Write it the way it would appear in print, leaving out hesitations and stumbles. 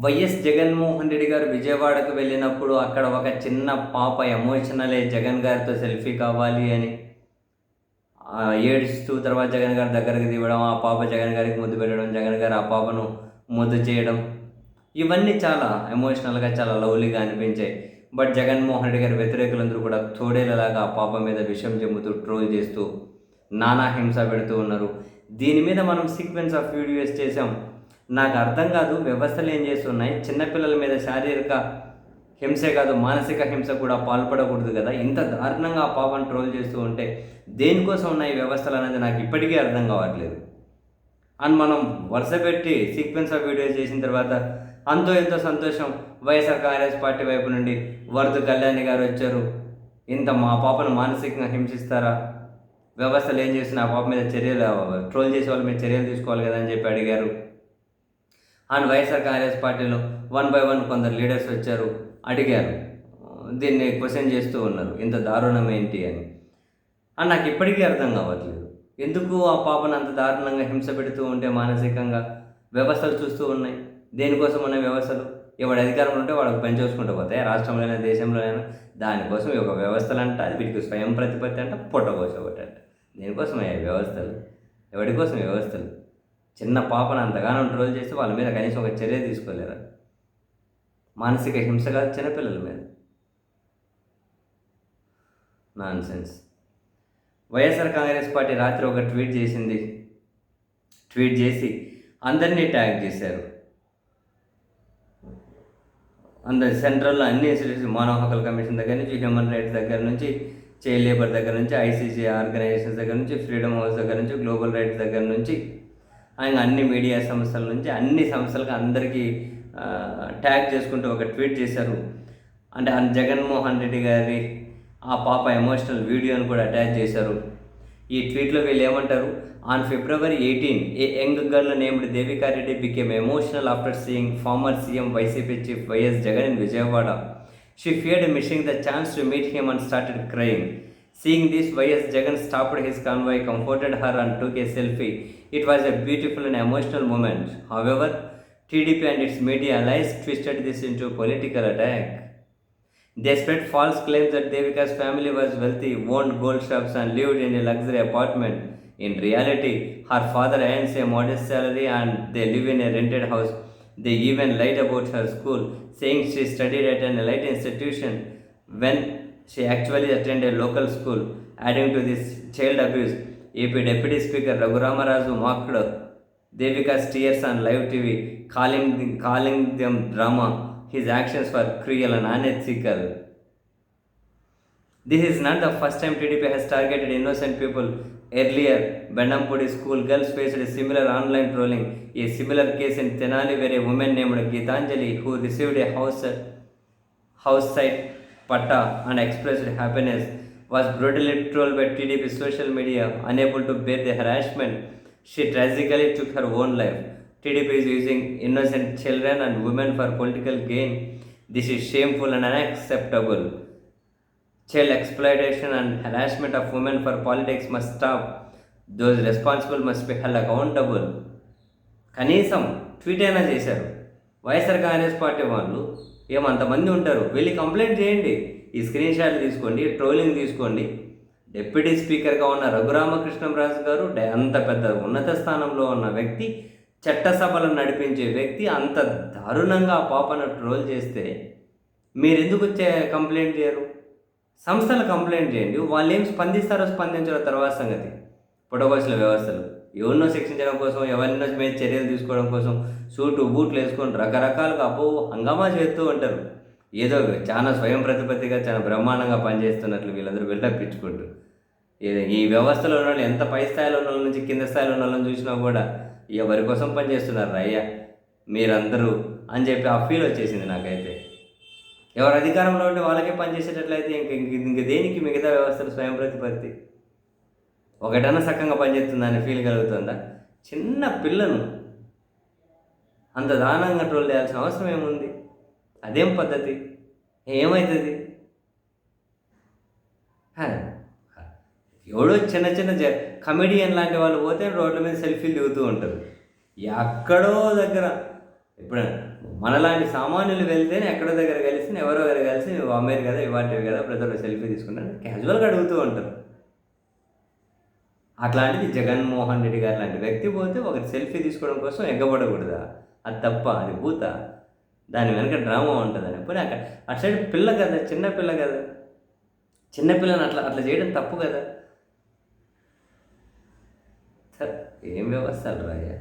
YS Jaganmohan Reddy గారు విజయవాడకు వెళ్ళినప్పుడు అక్కడ ఒక చిన్న పాప ఎమోషనల్ అయ్యి జగన్ గారితో సెల్ఫీ కావాలి అని ఏడుస్తూ తర్వాత జగన్ గారి దగ్గరికి దిగడం, ఆ పాప జగన్ గారికి ముద్దు పెట్టడం, జగన్ గారు ఆ పాపను ముద్దు చేయడం, ఇవన్నీ చాలా ఎమోషనల్గా చాలా లవ్లీగా అనిపించాయి. బట్ జగన్మోహన్ రెడ్డి గారి వ్యతిరేకులందరూ కూడా తోడేలలాగా ఆ పాప మీద విషం చెమ్ముతూ ట్రోల్ చేస్తూ నానా హింస పెడుతూ ఉన్నారు. దీని మీద మనం సీక్వెన్స్ ఆఫ్ వీడియోస్ చేసాం. నాకు అర్థం కాదు వ్యవస్థలు ఏం చేస్తున్నాయి, చిన్నపిల్లల మీద శారీరక హింసే కాదు మానసిక హింస కూడా పాల్పడకూడదు కదా. ఇంత దారుణంగా ఆ పాపను ట్రోల్ చేస్తూ ఉంటే దేనికోసం ఉన్నాయి వ్యవస్థలు అనేది నాకు ఇప్పటికీ అర్థం కావట్లేదు. అండ్ మనం వరుస పెట్టి సీక్వెన్స్ ఆఫ్ వీడియోస్ చేసిన తర్వాత అంతో ఎంతో సంతోషం, వైఎస్ఆర్ కాంగ్రెస్ పార్టీ వైపు నుండి వరదు కళ్యాణి గారు వచ్చారు, ఇంత మా పాపను మానసికంగా హింసిస్తారా, వ్యవస్థలు ఏం చేస్తున్నా ఆ పాప మీద చర్యలు, ట్రోల్ చేసే వాళ్ళ మీద చర్యలు తీసుకోవాలి కదా అని చెప్పి అడిగారు. అండ్ వైఎస్ఆర్ కాంగ్రెస్ పార్టీలో 1 by 1 కొందరు లీడర్స్ వచ్చారు, అడిగారు, దీన్ని క్వశ్చన్ చేస్తూ ఉన్నారు ఇంత దారుణం ఏంటి అని. అండ్ నాకు ఇప్పటికీ అర్థం కావట్లేదు ఎందుకు ఆ పాపను అంత దారుణంగా హింస పెడుతూ ఉంటే మానసికంగా వ్యవస్థలు చూస్తూ ఉన్నాయి. దేనికోసం ఉన్న వ్యవస్థలు, ఎవడి అధికారంలో ఉంటే వాళ్ళకి పని చూసుకుంటూ పోతాయి, రాష్ట్రంలోనైనా దేశంలోనైనా. దానికోసం ఒక వ్యవస్థలు అంట, అది వీటికి స్వయం ప్రతిపత్తి అంట, పొట్టకోసం ఒకటి అంట. దేనికోసం అయ్యాయి వ్యవస్థలు, ఎవరి కోసం వ్యవస్థలు? చిన్న పాపను అంతగానో ట్రోల్ చేసి వాళ్ళ మీద కనీసం ఒక చర్య తీసుకోలేరా? మానసిక హింస కాదు, చిన్నపిల్లల మీద non sense. YSR Congress party రాత్రి ఒక ట్వీట్ చేసింది. ట్వీట్ చేసి అందరినీ ట్యాగ్ చేశారు. అందరి సెంట్రల్లో అన్ని ఇన్స్టిట్యూషన్, మానవ హక్కుల కమిషన్ దగ్గర నుంచి, హ్యూమన్ రైట్స్ దగ్గర నుంచి, చైల్డ్ లేబర్ దగ్గర నుంచి, ఐసీసీ ఆర్గనైజేషన్స్ దగ్గర నుంచి, ఫ్రీడమ్ హౌస్ దగ్గర నుంచి, గ్లోబల్ రైట్స్ దగ్గర నుంచి, ఆయన అన్ని మీడియా సంస్థల నుంచి అన్ని సంస్థలకు అందరికీ ట్యాగ్ చేసుకుంటూ ఒక ట్వీట్ చేశారు. అంటే జగన్మోహన్ రెడ్డి గారి ఆ పాప ఎమోషనల్ వీడియోని కూడా అటాచ్ చేశారు. ఈ ట్వీట్లో వీళ్ళు ఏమంటారు, on February 18 A young girl named Devika Reddy became emotional after seeing former CM YCP chief YS Jagan in Vijayawada. She feared missing the chance to meet him and started crying. Seeing this, YS Jagan stopped his convoy, comforted her and took a selfie. It was a beautiful and emotional moment. However, TDP and its media allies twisted this into a political attack. They spread false claims that Devika's family was wealthy, owned gold shops and lived in a luxury apartment. In reality, her father earns a modest salary and they live in a rented house. They even lied about her school, saying she studied at an elite institution when she actually attended a local school. Adding to this child abuse, AP Deputy Speaker Raghuramarazu mocked Devika's tears on live TV, calling them drama. His actions were cruel and unethical. This is not the first time TDP has targeted innocent people. Earlier, Bendampudi school girls faced similar online trolling. A similar case in Tenali where a woman named Geetanjali, who received a house site patta and expressed happiness, was brutally trolled by TDP social media. Unable to bear the harassment, she tragically took her own life. TDP is using innocent children and women for political gain. This is shameful and unacceptable. Child exploitation and harassment of women for politics must stop. Those responsible must be held accountable. కనీసం tweet అయినా చేశారు. YSR Congress party వాళ్ళు ఏమంతమంది ఉంటారు, వెళ్ళి complaint చేయండి, ఈ screen shot తీసుకోండి, trolling తీసుకోండి. డిప్యూటీ స్పీకర్గా ఉన్న రఘురామకృష్ణరాజు గారు అంత పెద్ద ఉన్నత స్థానంలో ఉన్న వ్యక్తి, చట్టసభలను నడిపించే వ్యక్తి, అంత దారుణంగా ఆ పాపను ట్రోల్ చేస్తే మీరెందుకు కంప్లైంట్ చేయరు? సంస్థలు కంప్లైంట్ చేయండి, వాళ్ళు ఏం స్పందిస్తారో స్పందించారో తర్వాత సంగతి. పొటకోసుల వ్యవస్థలు ఎవరినో శిక్షించడం కోసం, ఎవరినో మీద చర్యలు తీసుకోవడం కోసం సూటు బూట్లు వేసుకొని రకరకాలుగా హంగామా చేస్తూ ఉంటారు. ఏదో చాలా స్వయం ప్రతిపత్తిగా చాలా బ్రహ్మాండంగా పనిచేస్తున్నట్లు వీళ్ళందరూ వెళ్ళప్పించుకుంటూ, ఈ వ్యవస్థలో ఉన్న వాళ్ళు ఎంత పై స్థాయిలో ఉన్న వాళ్ళ నుంచి కింద స్థాయిలో ఉన్న వాళ్ళని చూసినా కూడా ఎవరి కోసం పనిచేస్తున్నారు అయ్యా మీరందరూ అని చెప్పి ఆ ఫీల్ వచ్చేసింది నాకైతే. ఎవరు అధికారంలో ఉంటే వాళ్ళకే పనిచేసేటట్లయితే ఇంక దేనికి మిగతా వ్యవస్థలు స్వయం ప్రతిపత్తి? ఒకటన్నా సక్కంగా పనిచేస్తుందని ఫీల్ కలుగుతుందా? చిన్న పిల్లను అంత దారుణంగా ట్రోల్ చేయాల్సిన అవసరం ఏముంది? అదేం పద్ధతి? ఏమవుతుంది? ఎవడో చిన్న చిన్న కమెడియన్ లాంటి వాళ్ళు పోతే రోడ్ల మీద సెల్ఫీలు దిగుతూ ఉంటారు. ఎక్కడో దగ్గర ఇప్పుడు మనలాంటి సామాన్యులు వెళ్తేనే ఎక్కడో దగ్గర కలిసి ఎవరో దగ్గర కలిసి నువ్వు అమ్మాయి కదా ఇవాటివి కదా బ్రదర్ సెల్ఫీ తీసుకుంటాను క్యాజువల్గా అడుగుతూ ఉంటారు. అట్లాంటిది జగన్మోహన్ రెడ్డి గారు లాంటి వ్యక్తి పోతే ఒకరి సెల్ఫీ తీసుకోవడం కోసం ఎగ్గబడకూడదా? అది తప్ప, అది భూత, దాని వెనక డ్రామా ఉంటుందని. పోనీ అక్కడ అటు సైడ్ పిల్ల కదా, చిన్న పిల్ల కదా, చిన్నపిల్లని అట్లా అట్లా చేయడం తప్పు కదా. ఏం వ్యవస్థలు రాయ్యా.